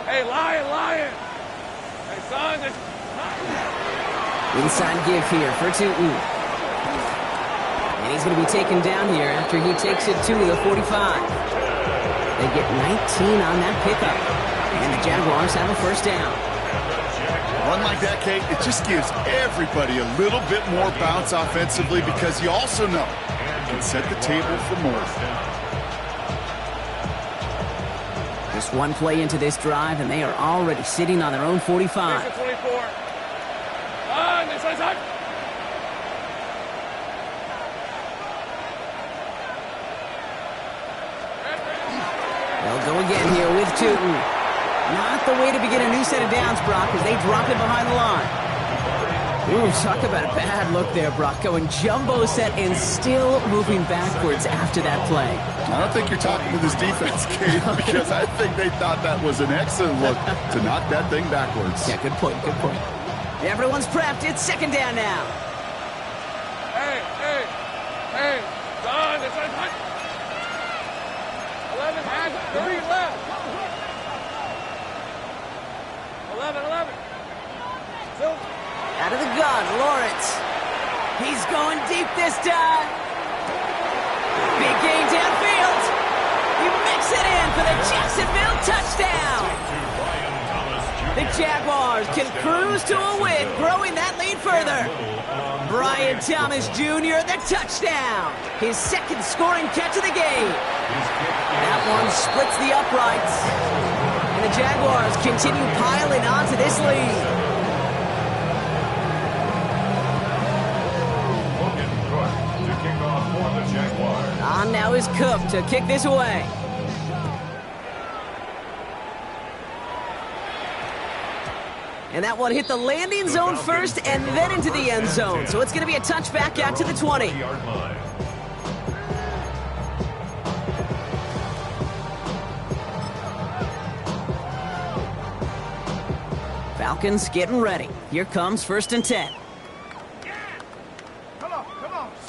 Hey, Lion! Hey, son, this... Inside give here for Tootin. And he's going to be taken down here after he takes it to the 45. They get 19 on that pickup. And the Jaguars have a 1st down. Run like that, Kate, it just gives everybody a little bit more bounce offensively because you also know you can set the table for more. Just one play into this drive, and they are already sitting on their own 45. 24. This is hot. They'll go again here with Tootin. Not the way to begin a new set of downs, Brock, as they drop it behind the line. Ooh, talk about a bad look there, Brock. Going jumbo set and still moving backwards after that play. I don't think you're talking to this defense, Kate, because I think they thought that was an excellent look to knock that thing backwards. Yeah, good point, good point. Everyone's prepped. It's 2nd down now. Hey, son, this is hot. 11 has 3 left. 11. Silver. Out of the gun, Lawrence. He's going deep this time. Big gain downfield. He makes it in for the Jacksonville touchdown. The Jaguars can cruise to a win, growing that lead further. Brian Thomas Jr., the touchdown. His 2nd scoring catch of the game. That one splits the uprights. And the Jaguars continue piling onto this lead. On now is Cook to kick this away. And that one hit the landing zone first and then into the end zone. So it's going to be a touchback out to the 20. Falcons getting ready. Here comes 1st and 10. Come on,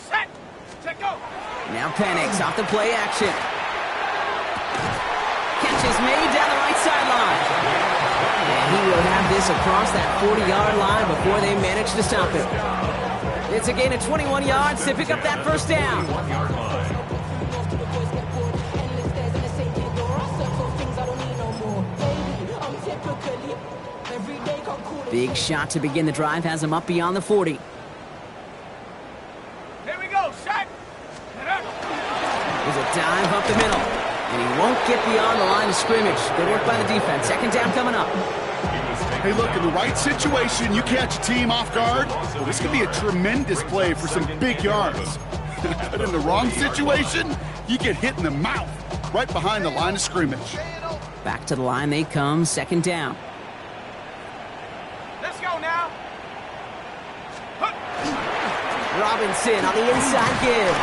set, go. Now Penix off the play action. Catch is made down the right sideline. And he will have this across that 40-yard line before they manage to stop him. It's a gain of 21 yards to pick up that 1st down. Big shot to begin the drive has him up beyond the 40. Here we go, set. There's a dive up the middle, and he won't get beyond the line of scrimmage. Good work by the defense. 2nd down coming up. Hey, look, in the right situation, you catch a team off guard. Well, this could be a tremendous play for some big yards. But in the wrong situation, you get hit in the mouth right behind the line of scrimmage. Back to the line they come, 2nd down. Let's go now. Robinson on the inside give.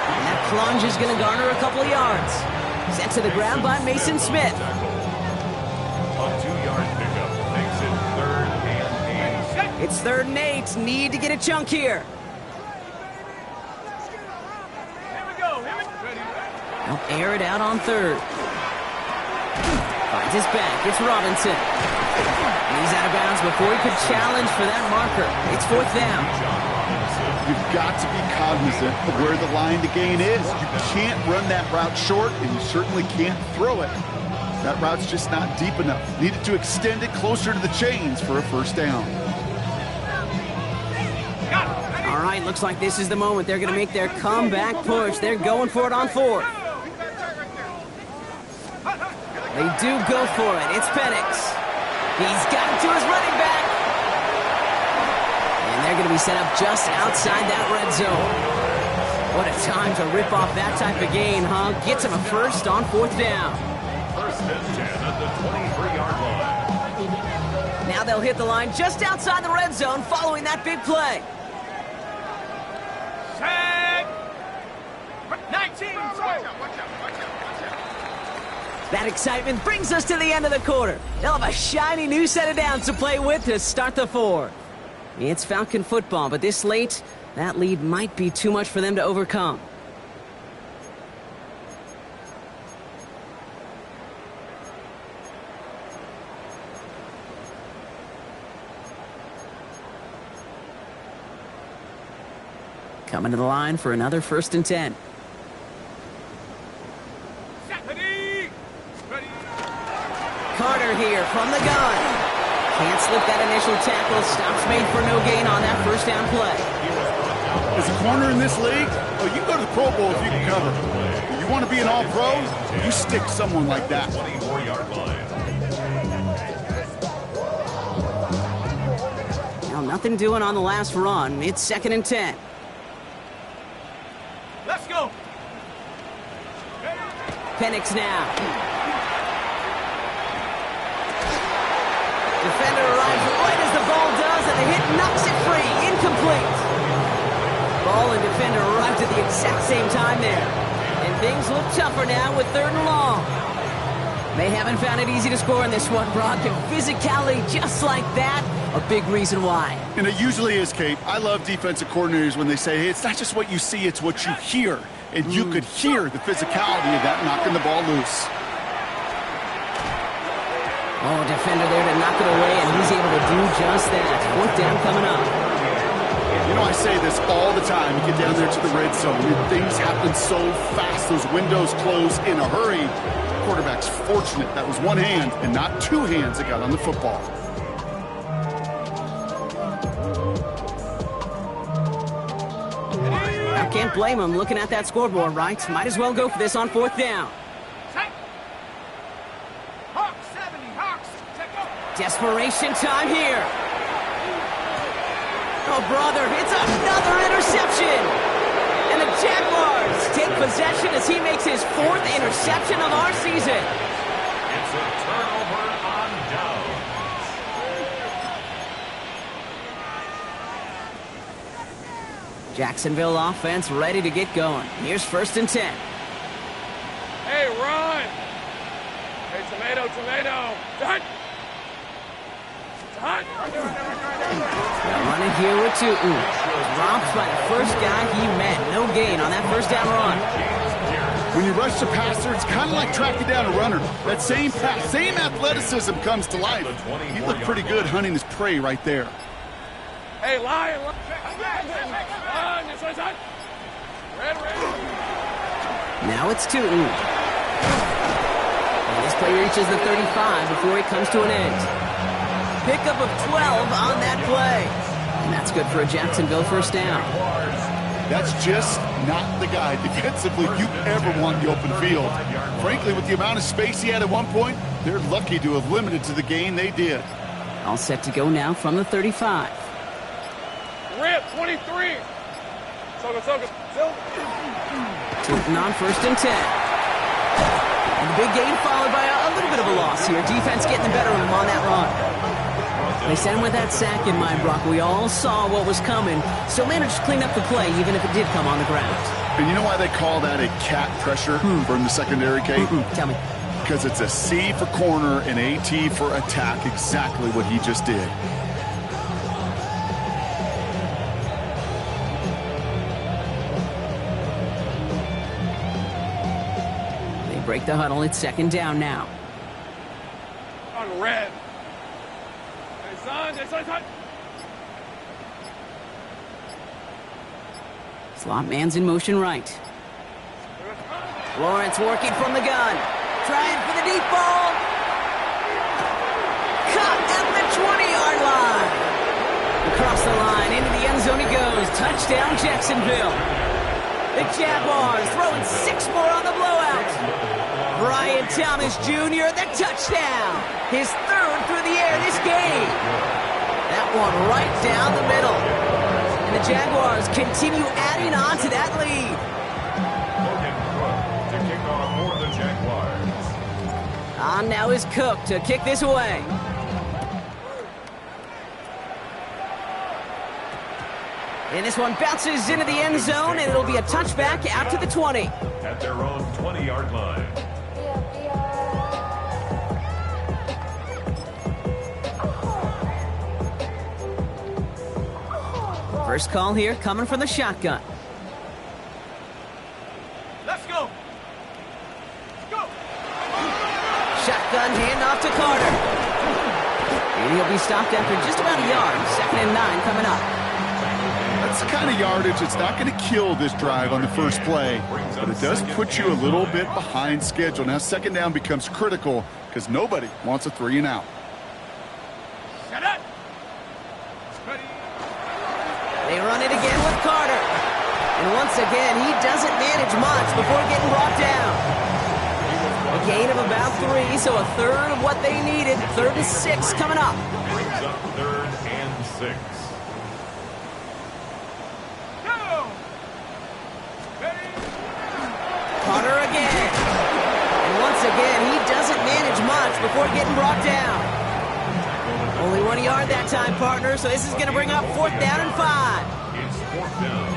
And that plunge is going to garner a couple of yards. Sent to the ground by Mason Smith. A 2-yard pickup makes it 3rd and 8. It's 3rd and 8. Need to get a chunk here. They'll air it out on 3rd. Finds his back. It's Robinson. He's out of bounds before he could challenge for that marker. It's 4th down. You've got to be cognizant of where the line to gain is. You can't run that route short, and you certainly can't throw it. That route's just not deep enough. Needed to extend it closer to the chains for a 1st down. All right, looks like this is the moment. They're going to make their comeback push. They're going for it on 4th. They do go for it. It's Penix. He's got it to his running back. And they're going to be set up just outside that red zone. What a time to rip off that type of gain, huh? Gets him a 1st on 4th down. 1st and 10 at the 23-yard line. Now they'll hit the line just outside the red zone following that big play. Tag! 19! That excitement brings us to the end of the quarter. They'll have a shiny new set of downs to play with to start the 4th. It's Falcon football, but this late, that lead might be too much for them to overcome. Coming to the line for another 1st and 10. Carter here from the gun. Can't slip that initial tackle. Stops made for no gain on that 1st down play. As a corner in this league, oh, you go to the Pro Bowl if you can cover. If you want to be an all-pro, you stick someone like that. 24-yard line. Now, nothing doing on the last run. It's 2nd and 10. Let's go. Penix now. Defender arrives right as the ball does, and the hit knocks it free. Incomplete. Ball and defender arrived at the exact same time there. And things look tougher now with 3rd and long. They haven't found it easy to score in this one, Brock. And physicality just like that, a big reason why. And it usually is, Kate. I love defensive coordinators when they say, hey, it's not just what you see, it's what you hear. And you could hear the physicality of that knocking the ball loose. Oh, defender there to knock it away, and he's able to do just that. 4th down coming up. You know, I say this all the time. You get down there to the red zone, and things happen so fast. Those windows close in a hurry. The quarterback's fortunate that was one hand and not 2 hands that got on the football. I can't blame him looking at that scoreboard, right? Might as well go for this on 4th down. Desperation time here. Oh, brother, it's another interception. And the Jaguars take possession as he makes his 4th interception of our season. It's a turnover on downs. Jacksonville offense ready to get going. Here's 1st and 10. Hey, run. Hey, tomato, tomato. Done. They're running here with Tootin. Dropped by the 1st guy he met. No gain on that 1st down run. When you rush the passer, it's kind of like tracking down a runner. That same pass, same athleticism comes to life. He looked pretty good hunting his prey right there. Hey, lion. This one's hot. Red. Now it's Tootin. And this play reaches the 35 before it comes to an end. Pickup of 12 on that play. And that's good for a Jacksonville 1st down. That's just not the guy defensively you ever want in the open field. Frankly, with the amount of space he had at one point, they're lucky to have limited to the gain they did. All set to go now from the 35. Rip, 23. Soga. Tootin on 1st and 10. And the big gain followed by a little bit of a loss here. Defense getting the better of him on that run. They sent him with that sack in mind, Brock. We all saw what was coming. Still managed to clean up the play, even if it did come on the ground. And you know why they call that a cat pressure from the secondary, Kate? Tell me. because it's a C for corner and AT for attack, exactly what he just did. They break the huddle. It's second down now. On red. Hey, son, son. Slot man's in motion right. Lawrence working from the gun. Trying for the deep ball. Caught at the 20-yard line. Across the line, into the end zone he goes. Touchdown, Jacksonville. The Jaguars throwing 6 more on the blowout. Brian Thomas Jr., the touchdown. His third through the air this game. That one right down the middle. And the Jaguars continue adding on to that lead. To kick off for the Jaguars. On now is Cook to kick this away. And this one bounces into the end zone, and it'll be a touchback out to the 20. At their own 20-yard line. First call here coming from the shotgun. Let's go. Go. Shotgun handoff to Carter. And he'll be stopped after just about a yard. 2nd and 9 coming up. That's the kind of yardage that's not going to kill this drive on the first play, but it does put you a little bit behind schedule. Now second down becomes critical because nobody wants a 3 and out. Set up. Ready. They run it again with Carter. And once again, he doesn't manage much before getting brought down. A gain of about 3, so a third of what they needed. 3rd and 6 coming up. Brings up 3rd and 6. Go. Ready. Carter again. And once again, he doesn't manage much before getting brought down. Only 1 yard that time, partner, so this is going to bring up 4th down and 5. It's 4th down.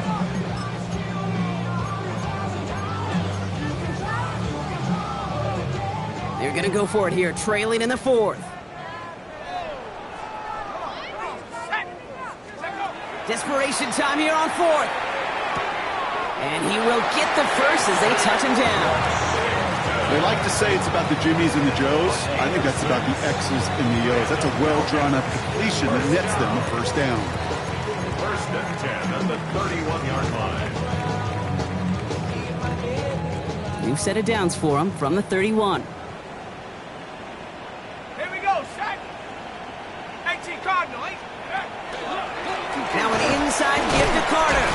They're going to go for it here, trailing in the 4th. Desperation time here on 4th. And he will get the first as they touch him down. They like to say it's about the Jimmies and the Joes. I think that's about the X's and the O's. That's a well-drawn-up completion that nets them a first down. 1st and 10 at the 31-yard line. New set of downs for him from the 31. Here we go. Set. 18 Cardinal. Now an inside give to Carter.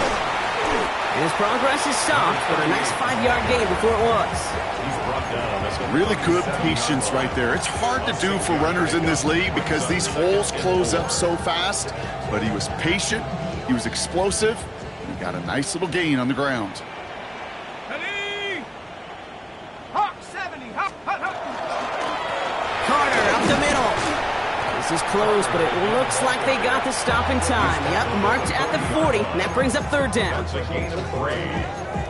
His progress is stopped, but a nice 5-yard gain before it was. He's brought down. That's Really good patience right there. It's hard to do for runners in this league because these holes close up so fast, but he was patient, he was explosive, and he got a nice little gain on the ground. Ready. Hawk 70. Hawk. Carter up the middle. This is close, but it looks like they got the stop in time. Yep, marked at the 40, and that brings up 3rd down. It's a gain of 3.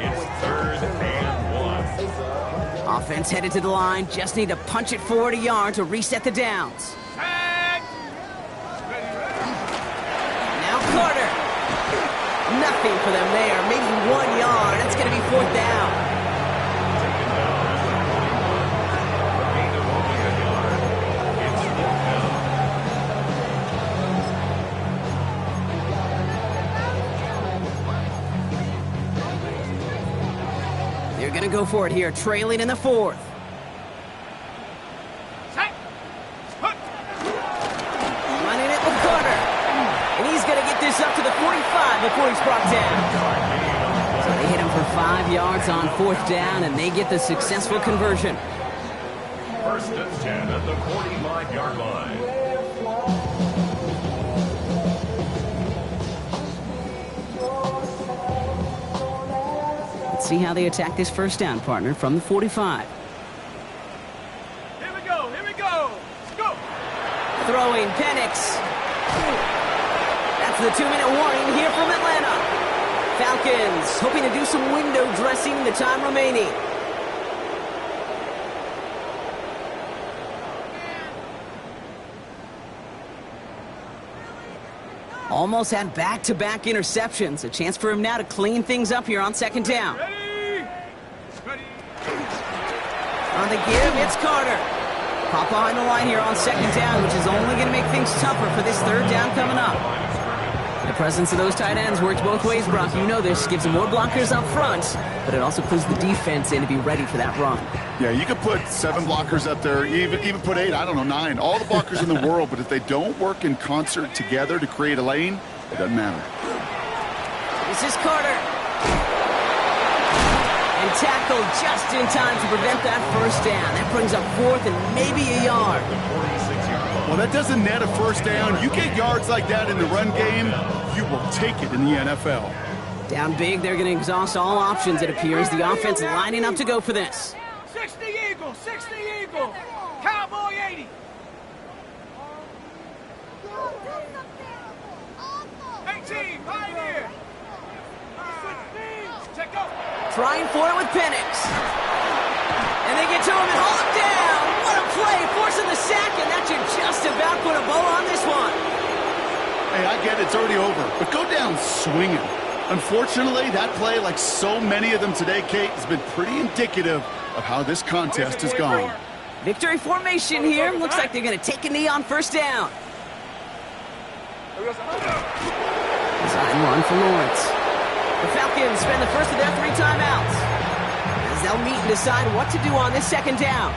It's 3rd and 1. Offense headed to the line, just need to punch it forward a yard to reset the downs. Tag. Ready. Now Carter. Nothing for them there, maybe 1 yard. That's going to be 4th down. Taken down at the 41. A gain of only a yard. It's 4th down. They're going to go for it here, trailing in the 4th. Set. Put. Running it with Carter. And he's going to get this up to the 45 before he's brought down. So they hit him for 5 yards on 4th down, and they get the successful conversion. 1st and 10 at the 45-yard line. Let's see how they attack this first down, partner, from the 45. Here we go. Here we go. Go. Throwing Penix. That's the 2-minute warning here from Atlanta. Falcons hoping to do some window dressing in the time remaining. Almost had back-to-back interceptions. A chance for him now to clean things up here on second down. Ready? On the give, it's Carter. Pop behind the line here on second down, which is only going to make things tougher for this third down coming up. The presence of those tight ends works both ways, Brock. You know this. Gives them more blockers up front, but it also clues the defense in to be ready for that run. Yeah, you could put 7 blockers up there, even put 8, I don't know, 9. All the blockers in the world, but if they don't work in concert together to create a lane, it doesn't matter. This is Carter. And tackled just in time to prevent that first down. That brings up 4th and maybe a yard. Well, that doesn't net a first down. You get yards like that in the run game, you will take it in the NFL. Down big, they're going to exhaust all options, it appears. The offense lining up to go for this. 60 Eagle, 60 Eagle. Cowboy 80. 18, Pioneer. 16, check up. Trying for it with Penix. And they get to him and haul him down. What a play, forcing the sack, and that should just about put a bow on this one. Hey, I get it, it's already over, but go down swinging. Unfortunately, that play, like so many of them today, Kate, has been pretty indicative of how this contest has gone. Victory formation here. Looks like they're going to take a knee on first down. Design run for Lawrence. The Falcons spend the first of their 3 timeouts as they'll meet and decide what to do on this second down.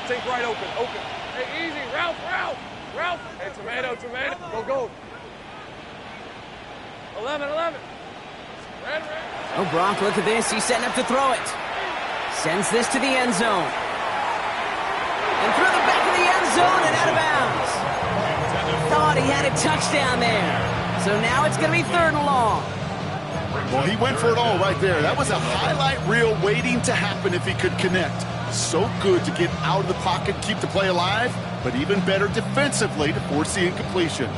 Take right open. Hey, easy. Ralph. Hey, tomato. Go. 11. Red. Oh, Brock, look at this. He's setting up to throw it. Sends this to the end zone. And through the back of the end zone and out of bounds. Thought he had a touchdown there. So now it's going to be 3rd and long. Well, he went for it all right there. That was a highlight reel waiting to happen if he could connect. So good to get out of the pocket, keep the play alive, but even better defensively to force the incompletion.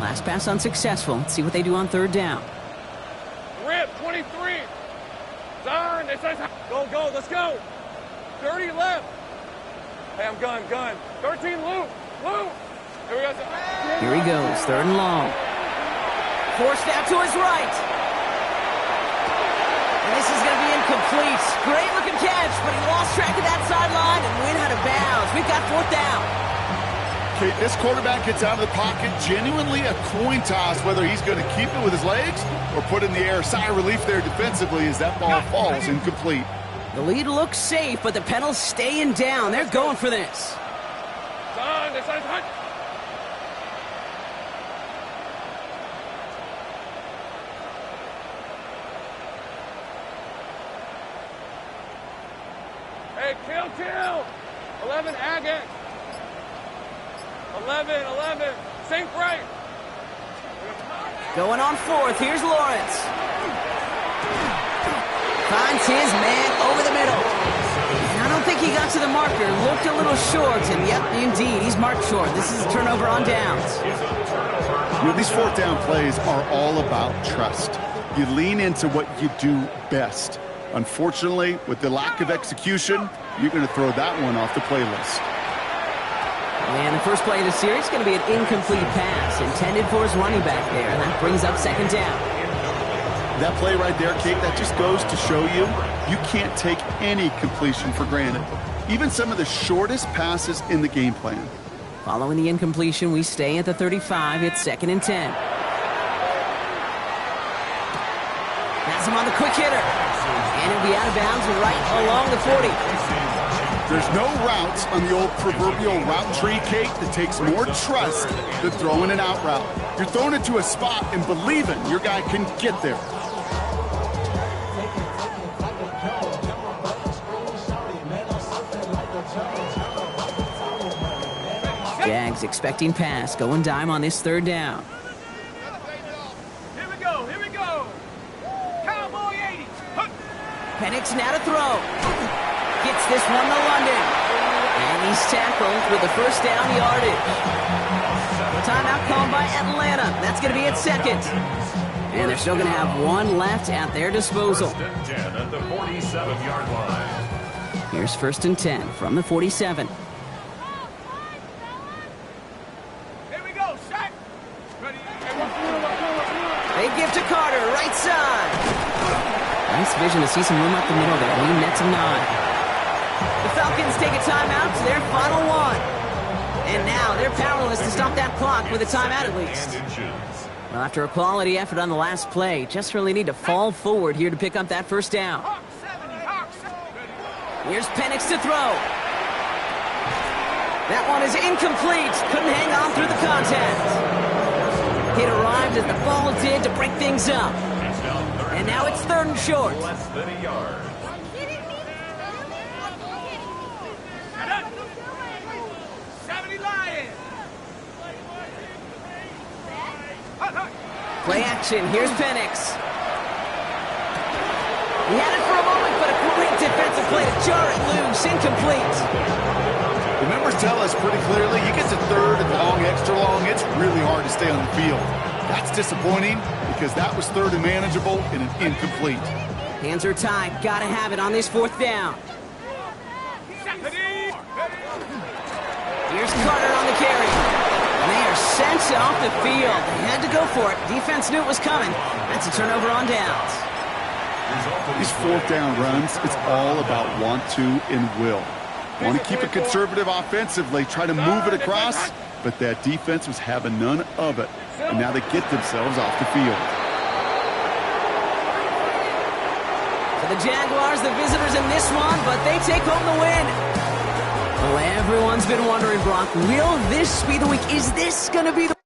Last pass unsuccessful. Let's see what they do on 3rd down. Rip, 23. Darn, it says go, let's go. 30 left. Hey, I'm gun. 13, Lou. Here we go. Here he goes, 3rd and long. Forced out to his right. And this is going to be incomplete. Great looking catch, but he lost track of that sideline and went out of bounds. We've got 4th down. Okay, this quarterback gets out of the pocket, genuinely a coin toss whether he's going to keep it with his legs or put it in the air. Sigh of relief there defensively as that ball falls incomplete. The lead looks safe, but the Penals staying down. They're going for this. Darn, this is hot. Hey, kill. 11, Agate. 11. Sink right. Going on 4th. Here's Lawrence. Finds his man over the middle. And I don't think he got to the marker. Looked a little short. And yep, indeed, he's marked short. This is a turnover on downs. You know, these 4th down plays are all about trust. You lean into what you do best. Unfortunately, with the lack of execution, you're going to throw that one off the playlist. And the first play of the series is going to be an incomplete pass intended for his running back there. And that brings up 2nd down. That play right there, Kate, that just goes to show you can't take any completion for granted. Even some of the shortest passes in the game plan. Following the incompletion, we stay at the 35. It's 2nd and 10. That's him on the quick hitter. And he'll be out of bounds right along the 40. There's no routes on the old proverbial route tree, Kate, that takes more trust than throwing an out route. You're throwing it to a spot and believing your guy can get there. Jags expecting pass, going dime on this 3rd down. Here we go. Cowboy 80. Penix now to throw. Gets this one to London. And he's tackled with the first down yardage. Timeout called by Atlanta. That's going to be at 2nd. And they're still going to have one left at their disposal. First and 10 at the 47-yard line. Here's 1st and 10 from the 47. Here we go, set. Ready. They give to Carter, right side. Nice vision to see some room up the middle there. He nets him 9. The Falcons take a timeout to their final one. And now they're powerless to stop that clock with a timeout at least. And inches. Well, after a quality effort on the last play, just really need to fall forward here to pick up that first down. Hawk 70, Hawk 70. Here's Penix to throw. That one is incomplete. Couldn't hang on through the contact. Hit arrived as the ball did to break things up. It's down third And now down. it's 3rd and short. Less than a yard. 70 Lions. Play action. Here's Penix. He had it for a moment, but a great defensive play to jar it loose. Incomplete. The numbers tell us pretty clearly, you get to 3rd and long, extra long, it's really hard to stay on the field. That's disappointing because that was 3rd and manageable and an incomplete. Hands are tied. Gotta have it on this 4th down. Here's Carter on the carry. And they are sent off the field. They had to go for it. Defense knew it was coming. That's a turnover on downs. These 4th down runs, it's all about want to and will. Want to keep it conservative offensively, try to move it across, but that defense was having none of it. And now they get themselves off the field. For the Jaguars, the visitors in this one, but they take home the win. Well, everyone's been wondering, Brock, will this be the week? Is this going to be the